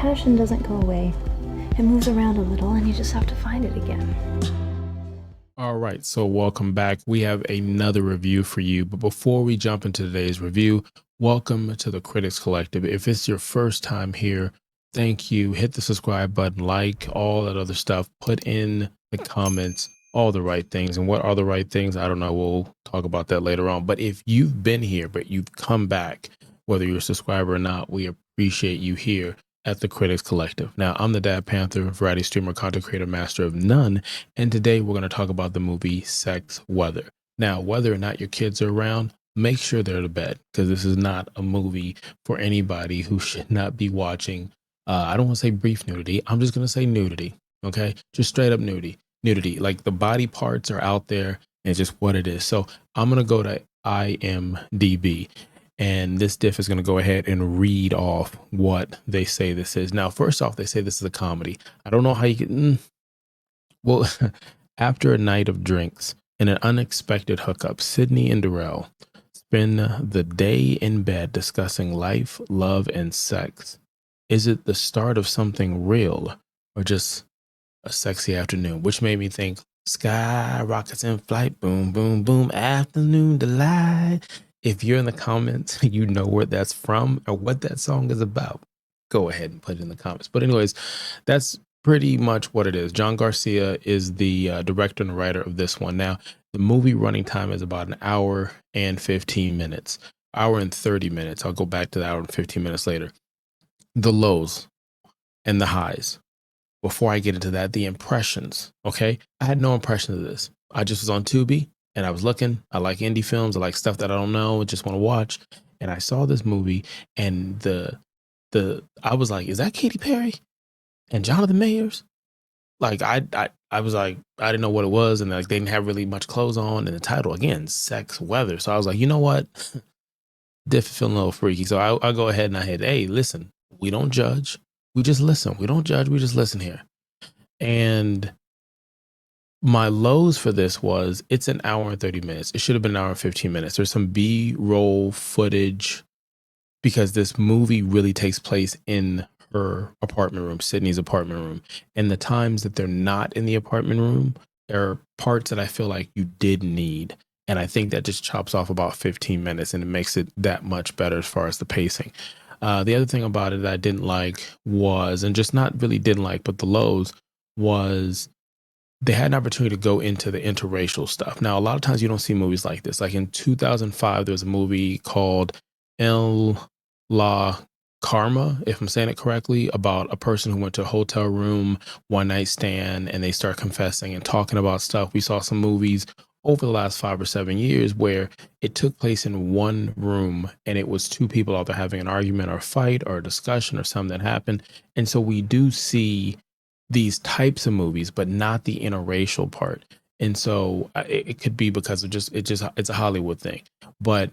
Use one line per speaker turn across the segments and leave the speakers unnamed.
passion doesn't go away. It moves around a little and you just have to find it again.
All right, so welcome back. We have another review for you. But before we jump into today's review, welcome to the Critics Collective. If it's your first time here, thank you. Hit the subscribe button, like all that other stuff. Put in the comments all the right things. And what are the right things? I don't know. We'll talk about that later on. But if you've been here, but you've come back, whether you're a subscriber or not, we appreciate you here at the Critics Collective. Now, I'm the Dad Panther, variety streamer, content creator, master of none. And today we're going to talk about the movie Sex Weather. Now, whether or not your kids are around, make sure they're to bed, because this is not a movie for anybody who should not be watching. I don't want to say brief nudity. I'm just going to say nudity. Okay. Just straight up nudity. Like the body parts are out there and it's just what it is. So I'm going to go to IMDB. And this diff is going to go ahead and read off what they say this is. Now, first off, they say this is a comedy. I don't know how you can. Well, after a night of drinks and an unexpected hookup, Sidney and Darrell spend the day in bed discussing life, love, and sex. Is it the start of something real or just a sexy afternoon? Which made me think sky rockets in flight, boom, boom, boom, afternoon delight. If you're in the comments, you know where that's from or what that song is about, go ahead and put it in the comments. But anyways, that's pretty much what it is. John Garcia is the director and writer of this one. Now, the movie running time is about an hour and 15 minutes, hour and 30 minutes. I'll go back to the hour and 15 minutes later. The lows and the highs. Before I get into that, the impressions, okay? I had no impression of this. I just was on Tubi. And I was looking, I like indie films, I like stuff that I don't know, just want to watch. And I saw this movie and I was like, is that Katy Perry and Jonathan Mayers? Like I was like, I didn't know what it was, and like they didn't have really much clothes on, and the title again, Sex Weather. So I was like, you know what? Diff feeling a little freaky. So I'll go ahead and I hit, hey, listen, we don't judge. We just listen. We don't judge, we just listen here. And my lows for this was it's an hour and 30 minutes. It should have been an hour and 15 minutes. There's some B-roll footage because this movie really takes place in her apartment room, Sydney's apartment room. And the times that they're not in the apartment room, there are parts that I feel like you did need. And I think that just chops off about 15 minutes and it makes it that much better as far as the pacing. The other thing about it that I didn't like was, and just not really didn't like, but the lows was they had an opportunity to go into the interracial stuff. Now, a lot of times you don't see movies like this. Like in 2005, there was a movie called El La Karma, if I'm saying it correctly, about a person who went to a hotel room, one night stand, and they start confessing and talking about stuff. We saw some movies over the last 5 or 7 years where it took place in one room and it was two people either having an argument or a fight or a discussion or something that happened. And so we do see these types of movies, but not the interracial part. And so it could be because of it's a Hollywood thing. But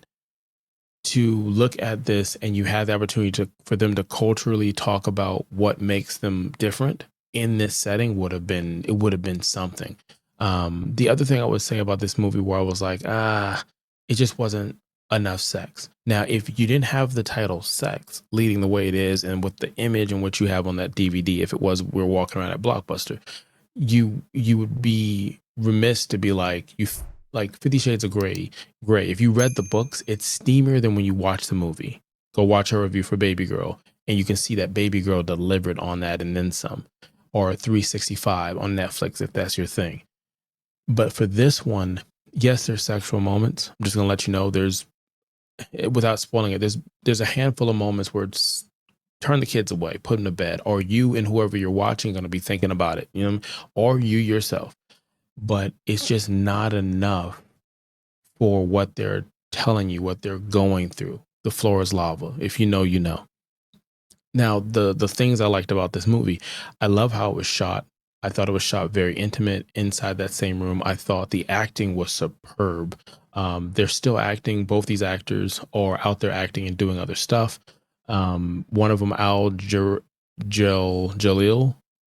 to look at this and you have the opportunity for them to culturally talk about what makes them different in this setting would have been something. The other thing I would say about this movie where I was like, it just wasn't enough sex. Now, if you didn't have the title Sex leading the way it is, and with the image and what you have on that DVD, if it was we're walking around at Blockbuster, you would be remiss to be like, like 50 Shades of Grey. If you read the books, it's steamier than when you watch the movie. Go watch her review for Baby Girl, and you can see that Baby Girl delivered on that and then some, or 365 on Netflix if that's your thing. But for this one, yes, there's sexual moments. I'm just gonna let you know without spoiling it, there's a handful of moments where it's turn the kids away, put them to bed, or you and whoever you're watching going to be thinking about it, you know, or you yourself. But it's just not enough for what they're telling you, what they're going through. The floor is lava. If you know, you know. Now, the things I liked about this movie, I love how it was shot. I thought it was shot very intimate inside that same room. I thought the acting was superb. They're still acting. Both these actors are out there acting and doing other stuff. One of them, Jaleel,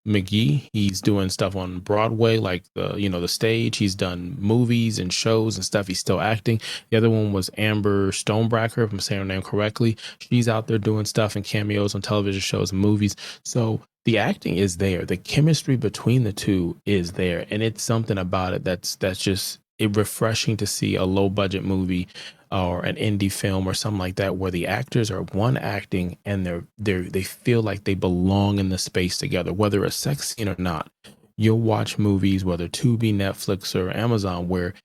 McGee. He's doing stuff on Broadway, like the stage. He's done movies and shows and stuff. He's still acting. The other one was Amber Stonebracker, if I'm saying her name correctly. She's out there doing stuff and cameos on television shows and movies. So the acting is there. The chemistry between the two is there, and it's something about it that's just refreshing to see a low budget movie or an indie film or something like that, where the actors are acting and they feel like they belong in the space together, whether a sex scene or not. You'll watch movies, whether Tubi, Netflix, or Amazon, where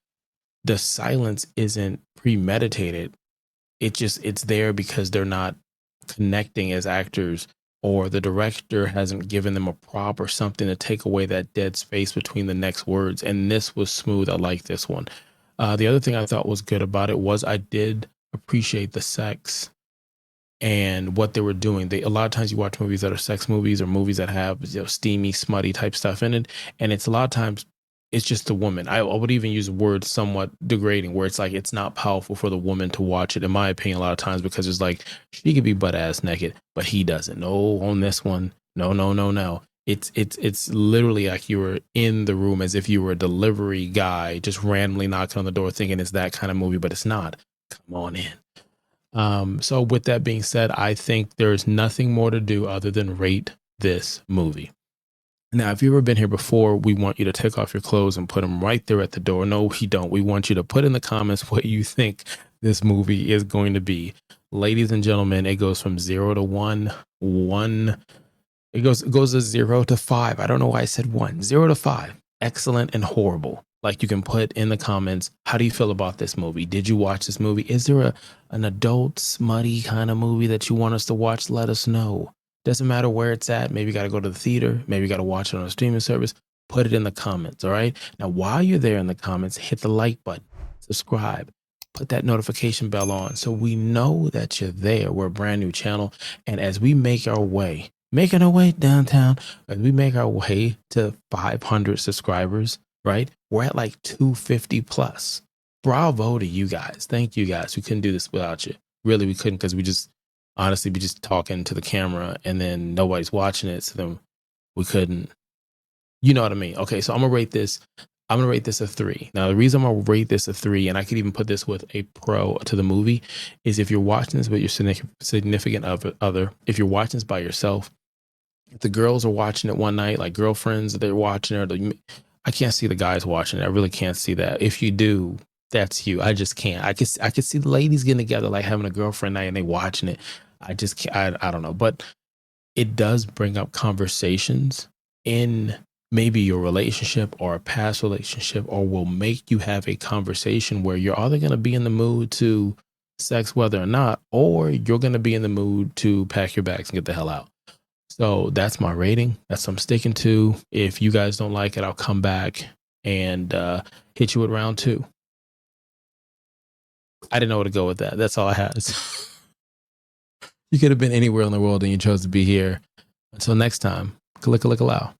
the silence isn't premeditated. It's there because they're not connecting as actors, or the director hasn't given them a prop or something to take away that dead space between the next words. And this was smooth. I like this one. The other thing I thought was good about it was I did appreciate the sex and what they were doing. A lot of times you watch movies that are sex movies or movies that have steamy, smutty type stuff in it, and it's a lot of times it's just the woman. I would even use the word somewhat degrading, where it's like it's not powerful for the woman to watch it, in my opinion, a lot of times, because it's like she could be butt ass naked, but he doesn't. No, on this one, no, no, no, no. It's literally like you were in the room, as if you were a delivery guy just randomly knocking on the door thinking it's that kind of movie, but it's not. Come on in. So with that being said, I think there's nothing more to do other than rate this movie. Now, if you've ever been here before, we want you to take off your clothes and put them right there at the door. No, we don't. We want you to put in the comments what you think this movie is going to be. Ladies and gentlemen, it goes from 0 to 1. It goes to 0 to 5. I don't know why I said 1. 0 to 5. Excellent and horrible. Like, you can put in the comments, how do you feel about this movie? Did you watch this movie? Is there an adult, smutty kind of movie that you want us to watch? Let us know. Doesn't matter where it's at. Maybe you got to go to the theater. Maybe you got to watch it on a streaming service. Put it in the comments. All right. Now, while you're there in the comments, hit the like button, subscribe, put that notification bell on so we know that you're there. We're a brand new channel. And as we making our way downtown, as we make our way to 500 subscribers, right? We're at like 250 plus. Bravo to you guys. Thank you guys. We couldn't do this without you. Really, we couldn't, because we just talking to the camera and then nobody's watching it. So then we couldn't, you know what I mean? Okay. So I'm going to rate this a 3. Now, the reason I'm going to rate this a 3, and I could even put this with a pro to the movie, is if you're watching this with your significant other, if you're watching this by yourself, if the girls are watching it one night, like girlfriends, they're watching it. I can't see the guys watching it. I really can't see that. If you do, that's you. I just can't. I could see the ladies getting together, like having a girlfriend night and they watching it. I just can't. I don't know. But it does bring up conversations in maybe your relationship or a past relationship, or will make you have a conversation where you're either going to be in the mood to sex whether or not, or you're going to be in the mood to pack your bags and get the hell out. So that's my rating. That's what I'm sticking to. If you guys don't like it, I'll come back and hit you with round 2. I didn't know where to go with that. That's all I had. You could have been anywhere in the world and you chose to be here. Until next time, kalika-lika-lao.